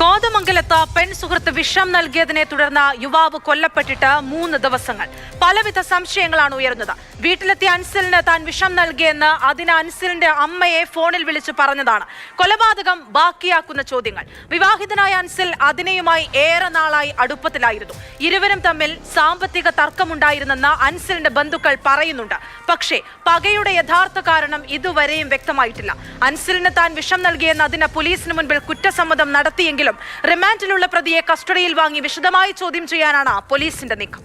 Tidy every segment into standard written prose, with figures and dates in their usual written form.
കോതമംഗലത്ത് പെൺസുഹൃത്ത് വിഷം നൽകിയതിനെ തുടർന്ന് യുവാവ് കൊല്ലപ്പെട്ടിട്ട് 3 ദിവസങ്ങൾ. പലവിധ സംശയങ്ങളാണ് ഉയർന്നത്. വീട്ടിലെത്തിയ അൻസിലിന് താൻ വിഷം നൽകിയെന്ന് അതിന് അൻസിലിന്റെ അമ്മയെ ഫോണിൽ വിളിച്ച് പറഞ്ഞതാണ് കൊലപാതകം ബാക്കിയാക്കുന്ന ചോദ്യങ്ങൾ. വിവാഹിതനായ അൻസിൽ അതിനെയുമായി ഏറെ നാളായി അടുപ്പത്തിലായിരുന്നു. ഇരുവരും തമ്മിൽ സാമ്പത്തിക തർക്കമുണ്ടായിരുന്നെന്ന് അൻസിലിന്റെ ബന്ധുക്കൾ പറയുന്നുണ്ട്. പക്ഷേ പകയുടെ യഥാർത്ഥ കാരണം ഇതുവരെയും വ്യക്തമായിട്ടില്ല. അൻസിലിന് താൻ വിഷം നൽകിയെന്ന് അതിന് പോലീസിന് മുൻപിൽ കുറ്റസമ്മതം നടത്തിയെങ്കിലും റിമാൻഡിലുള്ള പ്രതിയെ കസ്റ്റഡിയിൽ വാങ്ങി വിശദമായി ചോദ്യം ചെയ്യാനാണ് പോലീസിന്റെ നീക്കം.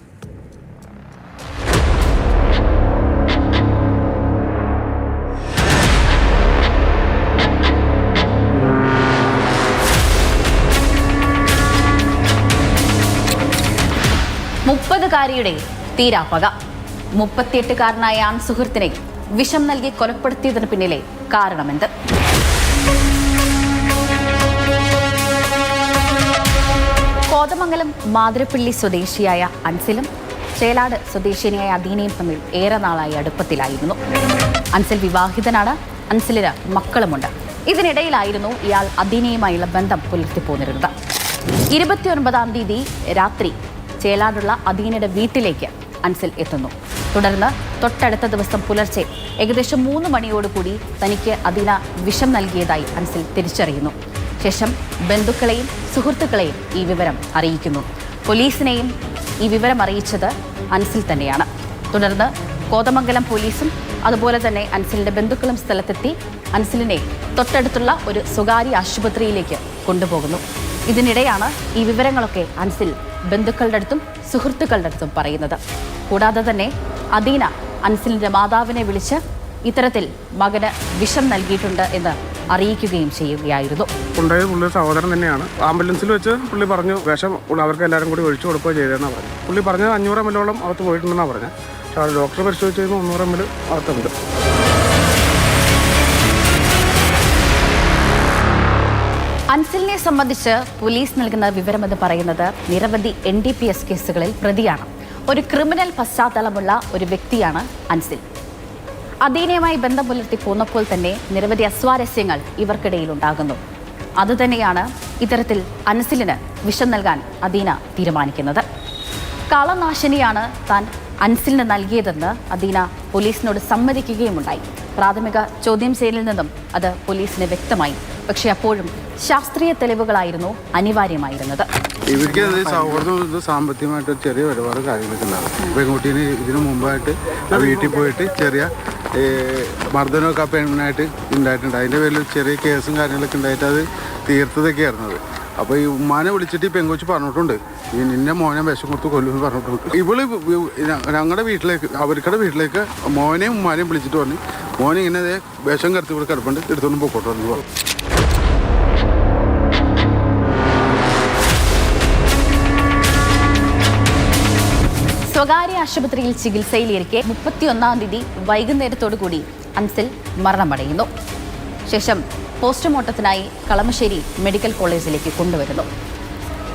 മുപ്പതുകാരിയുടെ തീരാപ്പക. 38-കാരനായ ആൺസുഹൃത്തിനെ വിഷം നൽകി കൊലപ്പെടുത്തിയതിന് പിന്നിലെ കാരണമെന്ത്? കോതമംഗലം മാതിരപ്പള്ളി സ്വദേശിയായ അൻസിലും ചേലാട് സ്വദേശിനിയായ അദീനയും തമ്മിൽ ഏറെ നാളായി അടുപ്പത്തിലായിരുന്നു. അൻസിൽ വിവാഹിതനാണ്. അൻസിലിന് മക്കളുമുണ്ട്. ഇതിനിടയിലായിരുന്നു ഇയാൾ അദീനയുമായുള്ള ബന്ധം പുലർത്തിപ്പോന്നിരുന്നത്. 29-ാം തീയതി രാത്രി ചേലാടുള്ള അദീനയുടെ വീട്ടിലേക്ക് അൻസിൽ എത്തുന്നു. തുടർന്ന് തൊട്ടടുത്ത ദിവസം പുലർച്ചെ ഏകദേശം 3 മണിയോടുകൂടി തനിക്ക് അദീന വിഷം നൽകിയതായി അൻസിൽ തിരിച്ചറിയുന്നു. ശേഷം ബന്ധുക്കളെയും സുഹൃത്തുക്കളെയും ഈ വിവരം അറിയിക്കുന്നു. പോലീസിനെയും ഈ വിവരം അറിയിച്ചത് അൻസിൽ തന്നെയാണ്. തുടർന്ന് കോതമംഗലം പോലീസും അതുപോലെ തന്നെ അൻസിലിന്റെ ബന്ധുക്കളും സ്ഥലത്തെത്തി അൻസിലിനെ തൊട്ടടുത്തുള്ള ഒരു സ്വകാര്യ ആശുപത്രിയിലേക്ക് കൊണ്ടുപോകുന്നു. ഇതിനിടെയാണ് ഈ വിവരങ്ങളൊക്കെ അൻസിൽ ബന്ധുക്കളുടെ അടുത്തും സുഹൃത്തുക്കളുടെ അടുത്തും പറയുന്നത്. കൂടാതെ തന്നെ അദീന അൻസിലിന്റെ മാതാവിനെ വിളിച്ച് ഇത്തരത്തിൽ മകന് വിഷം നൽകിയിട്ടുണ്ട് എന്ന് അറിയിക്കുകയും ചെയ്യുകയായിരുന്നു. ഉണ്ടായത് പുള്ളി സഹോദരൻ തന്നെയാണ്. ആംബുലൻസിൽ വെച്ച് പുള്ളി പറഞ്ഞു വിഷം അവർക്ക് എല്ലാവരും കൂടി ഒഴിച്ചു കൊടുക്കുകയോ ചെയ്തതെന്നാണ് പറഞ്ഞു. പുള്ളി പറഞ്ഞത് 500 ml അകത്ത് പോയിട്ടുണ്ടെന്നാണ് പറഞ്ഞത്. പക്ഷേ അത് ഡോക്ടർ പരിശോധിച്ച് കഴിയുമ്പോൾ 300 ml അകത്തുണ്ട്. അൻസിലിനെ സംബന്ധിച്ച് പോലീസ് നൽകുന്ന വിവരമെന്ന് പറയുന്നത് നിരവധി NDPS കേസുകളിൽ പ്രതിയാണ്. ഒരു ക്രിമിനൽ പശ്ചാത്തലമുള്ള ഒരു വ്യക്തിയാണ് അൻസിൽ. അദീനയുമായി ബന്ധം പുലർത്തി പോന്നപ്പോൾ തന്നെ നിരവധി അസ്വാരസ്യങ്ങൾ ഇവർക്കിടയിൽ ഉണ്ടാകുന്നു. അതുതന്നെയാണ് ഇത്തരത്തിൽ അൻസിലിന് വിഷം നൽകാൻ അദീന തീരുമാനിക്കുന്നത്. കളനാശിനിയാണ് താൻ അൻസിലിന് നൽകിയതെന്ന് അദീന പോലീസിനോട് സമ്മതിക്കുകയുമുണ്ടായി. പ്രാഥമിക ചോദ്യം ചെയ്യലിൽ നിന്നും അത് പോലീസിന് വ്യക്തമായി. പക്ഷേ അപ്പോഴും ശാസ്ത്രീയ തെളിവുകളായിരുന്നു അനിവാര്യമായിരുന്നത്. ഇവർക്ക് സൗഹൃദം സാമ്പത്തികമായിട്ട് ചെറിയ ഒരുപാട് കാര്യങ്ങളൊക്കെ ഉണ്ടാകും. പെൺകുട്ടീന് ഇതിനു മുമ്പായിട്ട് വീട്ടിൽ പോയിട്ട് ചെറിയ മർദ്ദനമൊക്കെ പെണ്ണായിട്ട് ഉണ്ടായിട്ടുണ്ട്. അതിൻ്റെ പേരിൽ ചെറിയ കേസും കാര്യങ്ങളൊക്കെ ഉണ്ടായിട്ട് അത് തീർത്തതൊക്കെയായിരുന്നത്. അപ്പോൾ ഈ ഉമ്മാനെ വിളിച്ചിട്ട് ഈ പെൺകൊച്ച് പറഞ്ഞിട്ടുണ്ട് നിന്നെ മോനെ വിഷം കൊടുത്ത് കൊല്ലുമെന്ന് പറഞ്ഞിട്ടുണ്ട്. ഇവള് ഞങ്ങളുടെ വീട്ടിലേക്ക് അവർക്കുടെ വീട്ടിലേക്ക് മോനെയും ഉമ്മാനെയും വിളിച്ചിട്ട് പറഞ്ഞു മോനെ ഇങ്ങനെ വിഷം കറുത്ത് ഇവിടെ കിടപ്പുണ്ട് എടുത്തോണ്ട് പോക്കോട്ടെ എന്ന് പറഞ്ഞു. സ്വകാര്യ ആശുപത്രിയിൽ ചികിത്സയിലിരിക്കെ 31-ാം തീയതി വൈകുന്നേരത്തോടു കൂടി അൻസിൽ മരണമടയുന്നു. ശേഷം പോസ്റ്റ്മോർട്ടത്തിനായി കളമശ്ശേരി മെഡിക്കൽ കോളേജിലേക്ക് കൊണ്ടുവരുന്നു.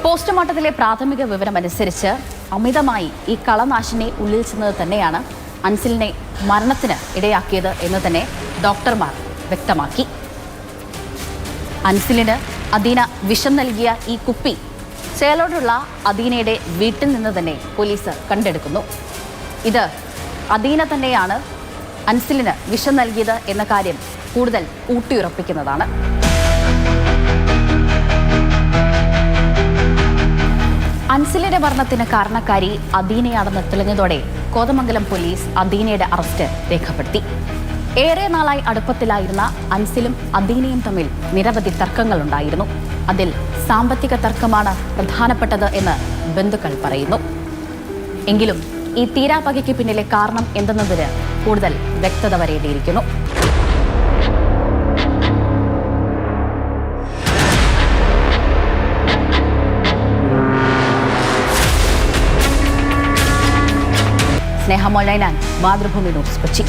പോസ്റ്റ്മോർട്ടത്തിലെ പ്രാഥമിക വിവരമനുസരിച്ച് അമിതമായി ഈ കളനാശിനി ഉള്ളിൽ ചെന്നത് തന്നെയാണ് അൻസിലിനെ മരണത്തിന് ഇടയാക്കിയത് എന്ന് തന്നെ ഡോക്ടർമാർ വ്യക്തമാക്കി. അൻസിലിന് അദീന വിഷം നൽകിയ ഈ കുപ്പി ചേലോടുള്ള അദീനയുടെ വീട്ടിൽ നിന്ന് തന്നെ പോലീസ് കണ്ടെടുക്കുന്നു. ഇത് അദീന തന്നെയാണ് അൻസിലിന് വിഷം നൽകിയത് എന്ന കാര്യം കൂടുതൽ ഊട്ടിയുറപ്പിക്കുന്നതാണ്. അൻസിലിന്റെ മരണത്തിന് കാരണക്കാരി അദീനയാണെന്ന് തെളിഞ്ഞതോടെ കോതമംഗലം പോലീസ് അദീനയുടെ അറസ്റ്റ് രേഖപ്പെടുത്തി. ഏറെ നാളായി അടുപ്പത്തിലായിരുന്ന അൻസിലും അദീനയും തമ്മിൽ നിരവധി തർക്കങ്ങളുണ്ടായിരുന്നു. അതിൽ സാമ്പത്തിക തർക്കമാണ് പ്രധാനപ്പെട്ടത് എന്ന് ബന്ധുക്കൾ പറയുന്നു. എങ്കിലും ഈ തീരാപകയ്ക്ക് പിന്നിലെ കാരണം എന്തെന്നതിന് കൂടുതൽ വ്യക്തത വരേണ്ടിയിരിക്കുന്നു. സ്നേഹ മൊലൈനാൻ, മാതൃഭൂമി ന്യൂസ്, കൊച്ചി.